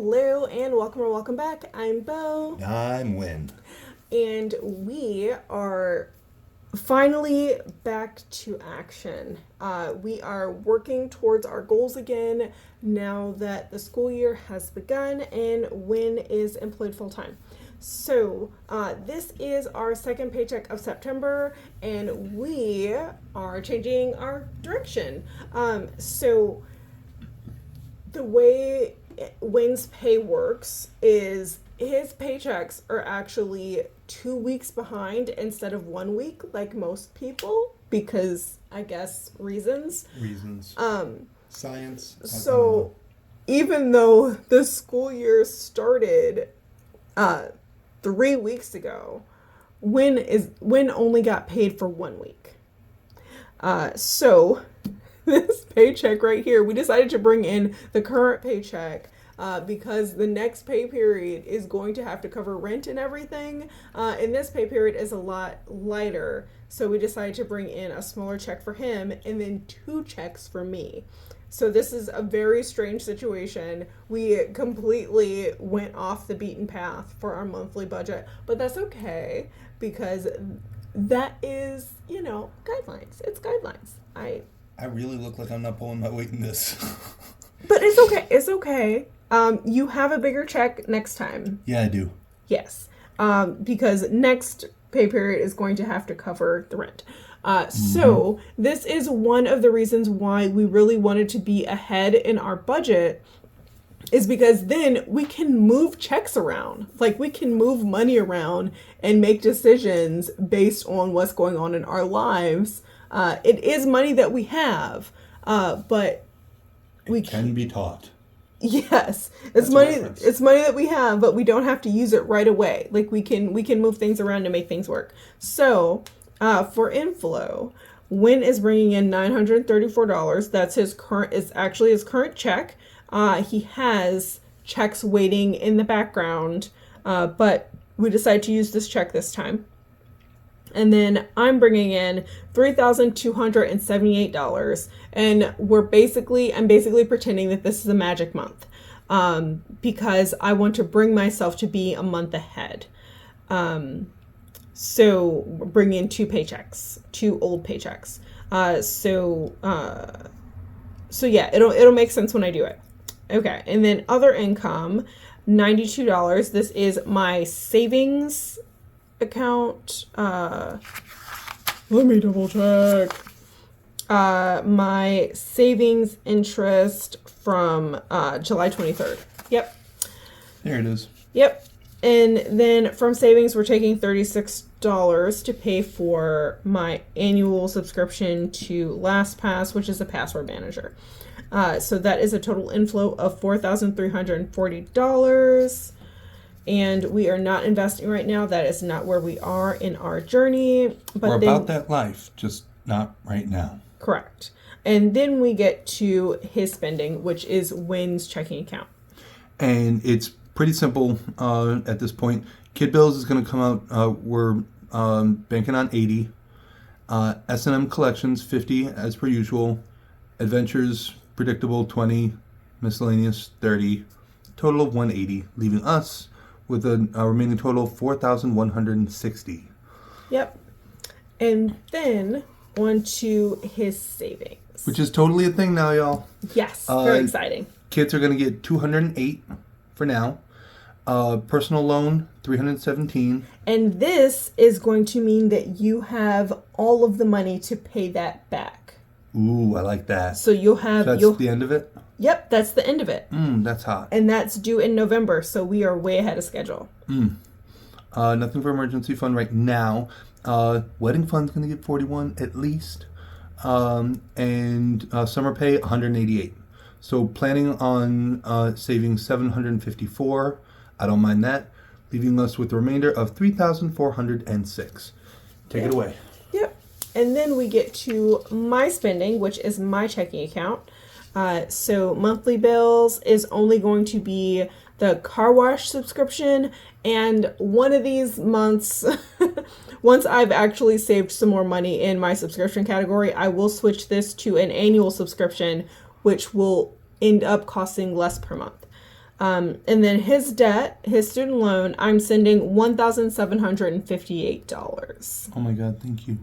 Hello and welcome back. I'm Bo. I'm Win. And we are finally back to action. We are working towards our goals again now that the school year has begun and Win is employed full time. So this is our second paycheck of September and we are changing our direction. So the way Win's pay works is his paychecks are actually 2 weeks behind instead of 1 week, like most people, because I guess reasons. Science. So even though the school year started 3 weeks ago, Win only got paid for 1 week. So this paycheck right here, we decided to bring in the current paycheck because the next pay period is going to have to cover rent and everything. And this pay period is a lot lighter. So we decided to bring in a smaller check for him and then 2 checks for me. So this is a very strange situation. We completely went off the beaten path for our monthly budget, but that's okay because that is, guidelines. It's guidelines. I really look like I'm not pulling my weight in this. But it's okay. It's okay. You have a bigger check next time. Yeah, I do. Yes. Because next pay period is going to have to cover the rent. So this is one of the reasons why we really wanted to be ahead in our budget is because then we can move checks around. Like we can move money around and make decisions based on what's going on in our lives. It is money that we have, but we can be taught. Yes, it's money. It's money that we have, but we don't have to use it right away. Like we can move things around to make things work. So, for inflow, Win is bringing in $934. That's his current. It's actually his current check. He has checks waiting in the background, but we decided to use this check this time. And then I'm bringing in $3,278, and I'm basically pretending that this is a magic month, because I want to bring myself to be a month ahead. So bring in 2 paychecks, 2 old paychecks. So yeah, it'll make sense when I do it. Okay, and then other income, $92. This is my savings account. Let me double check. My savings interest from July 23rd. Yep. There it is. Yep. And then from savings, we're taking $36 to pay for my annual subscription to LastPass, which is a password manager. So that is a total inflow of $4,340. And we are not investing right now. That is not where we are in our journey. But we're about that life, just not right now. Correct. And then we get to his spending, which is Win's checking account. And it's pretty simple at this point. Kid Bills is going to come out. We're banking on 80. S&M Collections, 50 as per usual. Adventures, predictable, 20. Miscellaneous, 30. Total of 180, leaving us with a remaining total of $4,160. Yep. And then on to his savings. Which is totally a thing now, y'all. Yes, very exciting. Kids are going to get $208 for now. Personal loan, $317. And this is going to mean that you have all of the money to pay that back. Ooh, I like that. So you'll have... So that's the end of it? Yep, that's the end of it. That's hot. And that's due in November, so we are way ahead of schedule. Nothing for emergency fund right now. Wedding fund's going to get 41 at least. And summer pay, 188. So planning on saving 754. I don't mind that. Leaving us with the remainder of 3,406. Take it away. Yep. And then we get to my spending, which is my checking account. So monthly bills is only going to be the car wash subscription, and one of these months, once I've actually saved some more money in my subscription category, I will switch this to an annual subscription, which will end up costing less per month. And then his debt, his student loan, I'm sending $1,758. Oh my God, thank you.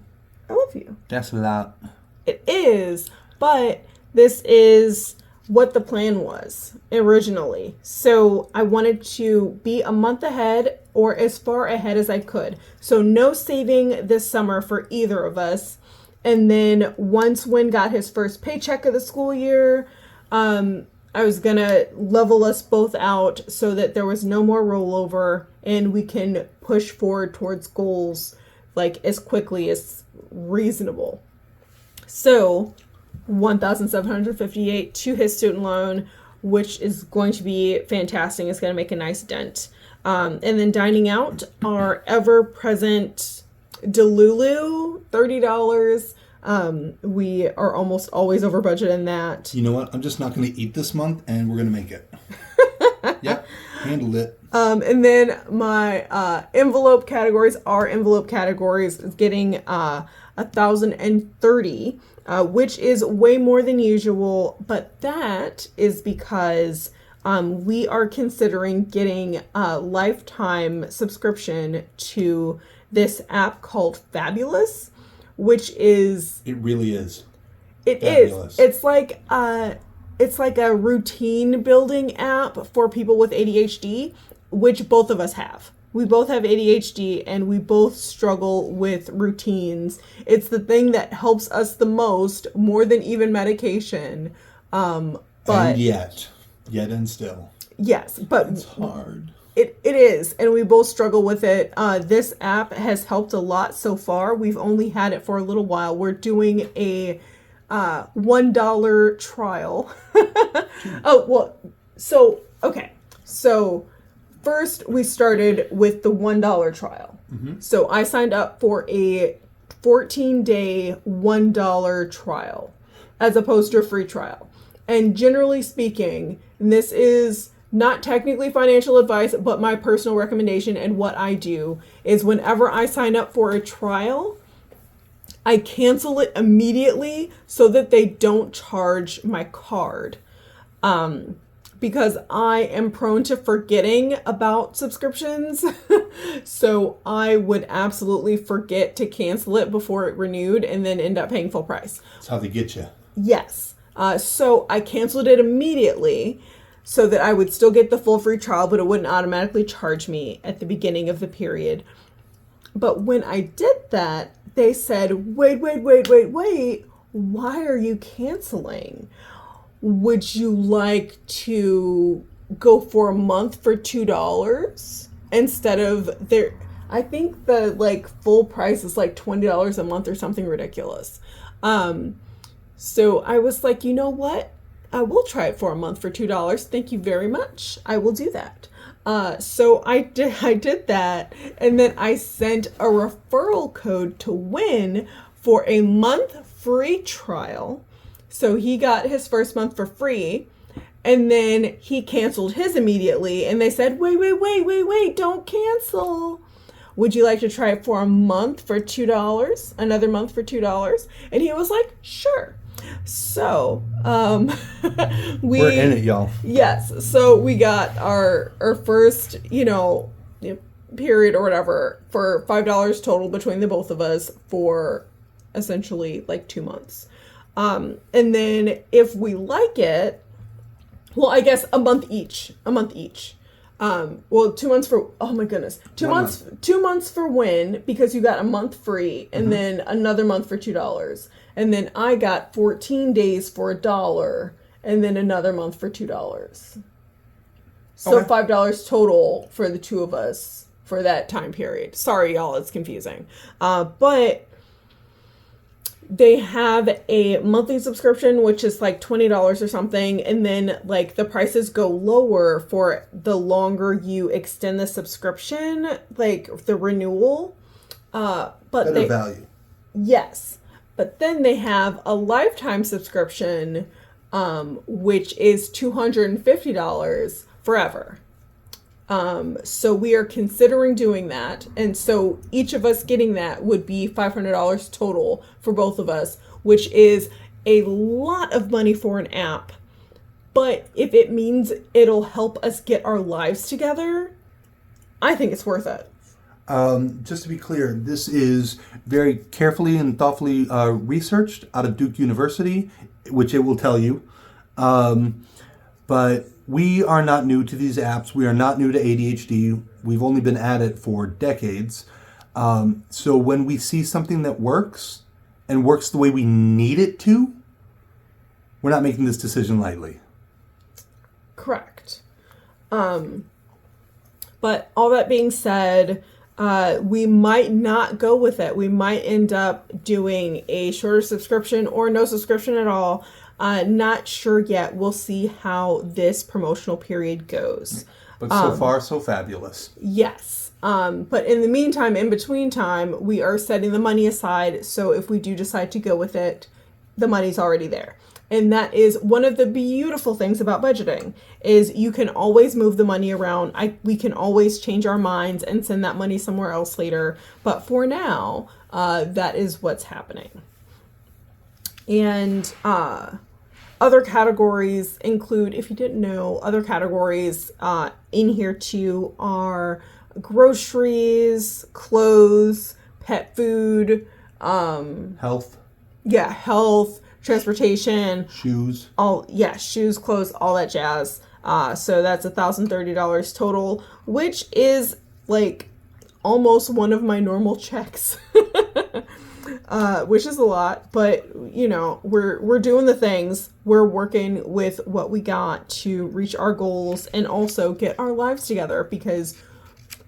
I love you. That's a lot. It is, but this is what the plan was originally. So I wanted to be a month ahead or as far ahead as I could. So no saving this summer for either of us. And then once Wynn got his first paycheck of the school year, I was gonna level us both out so that there was no more rollover and we can push forward towards goals like as quickly as reasonable. So 1,758 to his student loan, which is going to be fantastic. It's going to make a nice dent. And then dining out, our ever-present Delulu, $30. We are almost always over budget in that. You know what? I'm just not going to eat this month, and we're going to make it. Yep, handled it. And then my envelope categories, our envelope categories, is getting 1,030, which is way more than usual. But that is because we are considering getting a lifetime subscription to this app called Fabulous, which is... It really is. It Fabulous. is. It's like a routine building app for people with ADHD, which both of us have. We both have ADHD and we both struggle with routines. It's the thing that helps us the most, more than even medication. But and yet and still. Yes, but it's hard. It is, and we both struggle with it. This app has helped a lot so far. We've only had it for a little while. We're doing a $1 trial. So first we started with the $1 trial. Mm-hmm. So I signed up for a 14-day $1 trial as opposed to a free trial. And generally speaking, and this is not technically financial advice, but my personal recommendation and what I do is whenever I sign up for a trial, I cancel it immediately so that they don't charge my card. Because I am prone to forgetting about subscriptions. So I would absolutely forget to cancel it before it renewed and then end up paying full price. That's how they get you. Yes. So I canceled it immediately so that I would still get the full free trial, but it wouldn't automatically charge me at the beginning of the period. But when I did that, they said, wait, why are you canceling? Would you like to go for a month for $2 instead of their... I think the full price is $20 a month or something ridiculous. So I was like, you know what? I will try it for a month for $2. Thank you very much. I will do that. So I did that, and then I sent a referral code to Win for a month free trial. So he got his first month for free, and then he canceled his immediately, and they said, wait, don't cancel. Would you like to try it for a month for $2? Another month for $2? And he was like, sure. So, we're in it, y'all. Yes. So we got our first, period or whatever for $5 total between the both of us for essentially 2 months. And then if we like it, well, I guess a month each. 2 months for, oh my goodness, 2 months, 2 months for Win because you got a month free and then another month for $2. And then I got 14 days for $1 and then another month for $2. So Okay. $5 total for the two of us for that time period. Sorry, y'all, it's confusing. But they have a monthly subscription, which is $20 or something. And then the prices go lower for the longer you extend the subscription, the renewal. But Better value. Yes. But then they have a lifetime subscription, which is $250 forever. So we are considering doing that. And so each of us getting that would be $500 total for both of us, which is a lot of money for an app. But if it means it'll help us get our lives together, I think it's worth it. Just to be clear, this is very carefully and thoughtfully researched out of Duke University, which it will tell you. But we are not new to these apps. We are not new to ADHD. We've only been at it for decades. So when we see something that works and works the way we need it to, we're not making this decision lightly. Correct. But all that being said, we might not go with it. We might end up doing a shorter subscription or no subscription at all. Not sure yet. We'll see how this promotional period goes. But so far, so fabulous. Yes. But in the meantime, in between time, we are setting the money aside. So if we do decide to go with it, the money's already there. And that is one of the beautiful things about budgeting is you can always move the money around. We can always change our minds and send that money somewhere else later. But for now, that is what's happening. And other categories include, if you didn't know, other categories in here too are groceries, clothes, pet food, Health. Yeah, health, transportation, Shoes. Shoes, clothes, all that jazz. So that's $1,030 total, which is like almost one of my normal checks, which is a lot. But you know, we're doing the things. We're working with what we got to reach our goals and also get our lives together. Because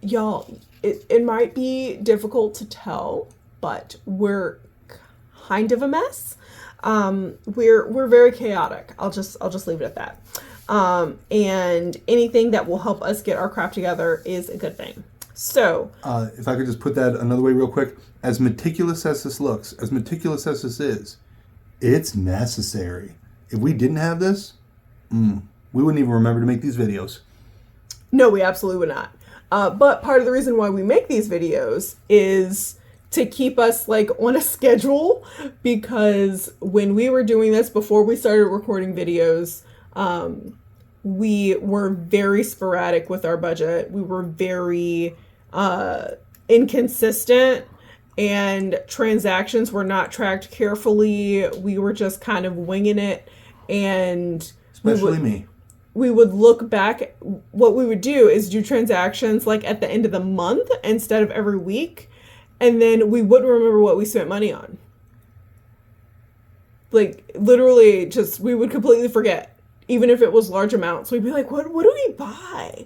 y'all, it might be difficult to tell, but we're kind of a mess. We're very chaotic. I'll just leave it at that. And anything that will help us get our crap together is a good thing. So, if I could just put that another way real quick, as meticulous as this looks, as meticulous as this is, it's necessary. If we didn't have this, we wouldn't even remember to make these videos. No, we absolutely would not. But part of the reason why we make these videos is to keep us like on a schedule, because when we were doing this before we started recording videos, we were very sporadic with our budget. We were very inconsistent, and transactions were not tracked carefully. We were just kind of winging it, and especially me. We would look back. What we would do is do transactions like at the end of the month instead of every week. And then we wouldn't remember what we spent money on. Like, literally, we would completely forget. Even if it was large amounts. We'd be like, what do we buy?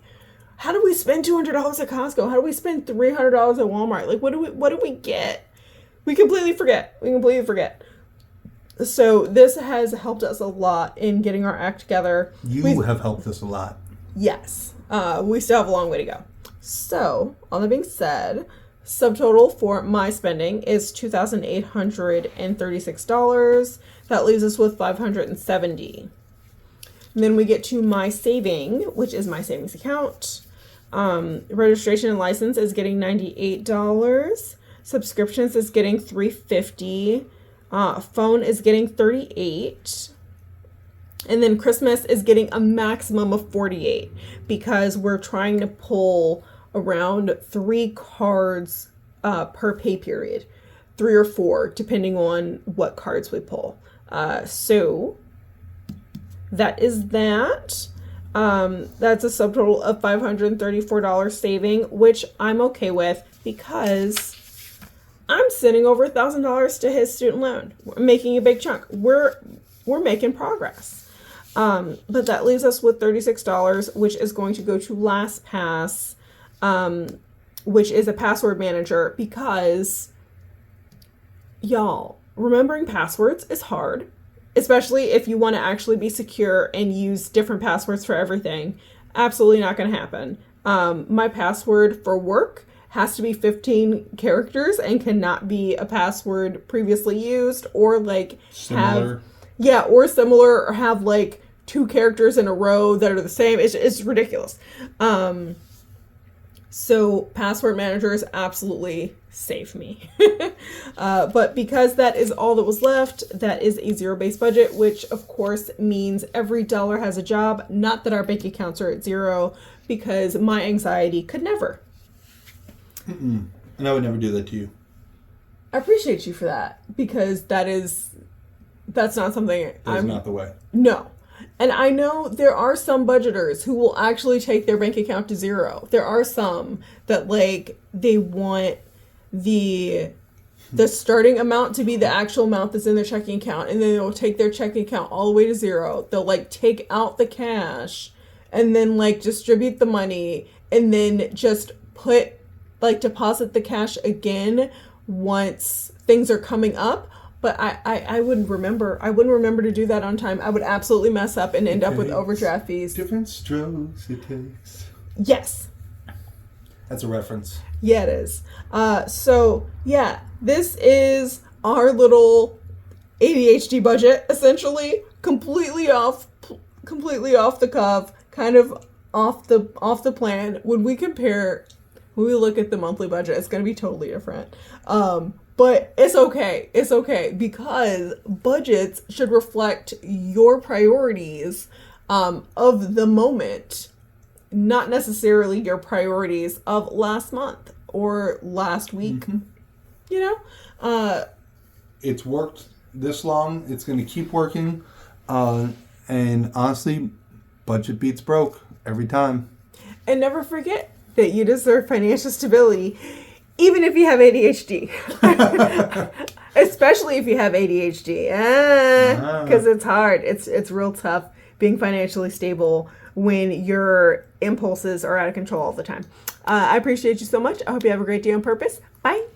How do we spend $200 at Costco? How do we spend $300 at Walmart? Like, what do we get? We completely forget. So this has helped us a lot in getting our act together. You have helped us a lot. Yes. We still have a long way to go. So, all that being said, subtotal for my spending is $2,836. That leaves us with $570. And then we get to my saving, which is my savings account. Registration and license is getting $98. Subscriptions is getting $350. Phone is getting $38. And then Christmas is getting a maximum of $48 because we're trying to pull around 3 cards per pay period, 3 or 4, depending on what cards we pull. So that is that. That's a subtotal of $534 saving, which I'm okay with because I'm sending over $1,000 to his student loan. We're making a big chunk. We're making progress. But that leaves us with $36, which is going to go to LastPass, which is a password manager, because y'all, remembering passwords is hard, especially if you want to actually be secure and use different passwords for everything. Absolutely not going to happen. My password for work has to be 15 characters and cannot be a password previously used or like Similar. or similar, or have like 2 characters in a row that are the same. It's ridiculous. So password manager is absolutely save me. But because that is all that was left, that is a zero-based budget, which of course means every dollar has a job. Not that our bank accounts are at zero, because my anxiety could never. And I would never do that to you. I appreciate you for that, because that's not something That's not the way. No. And I know there are some budgeters who will actually take their bank account to zero. There are some that like they want the starting amount to be the actual amount that's in their checking account, and then they'll take their checking account all the way to zero. They'll like take out the cash and then like distribute the money and then just deposit the cash again once things are coming up. But I wouldn't remember. I wouldn't remember to do that on time. I would absolutely mess up and end up with overdraft fees. Different strokes it takes. Yes. That's a reference. Yeah, it is. So yeah, this is our little ADHD budget, essentially, completely off the cuff, kind of off the plan. When we look at the monthly budget, it's going to be totally different. But it's okay. It's okay, because budgets should reflect your priorities of the moment, not necessarily your priorities of last month or last week. Mm-hmm. You know? It's worked this long. It's going to keep working. And honestly, budget beats broke every time. And never forget that you deserve financial stability, even if you have ADHD. Especially if you have ADHD. Because it's hard. It's real tough being financially stable when your impulses are out of control all the time. I appreciate you so much. I hope you have a great day on purpose. Bye.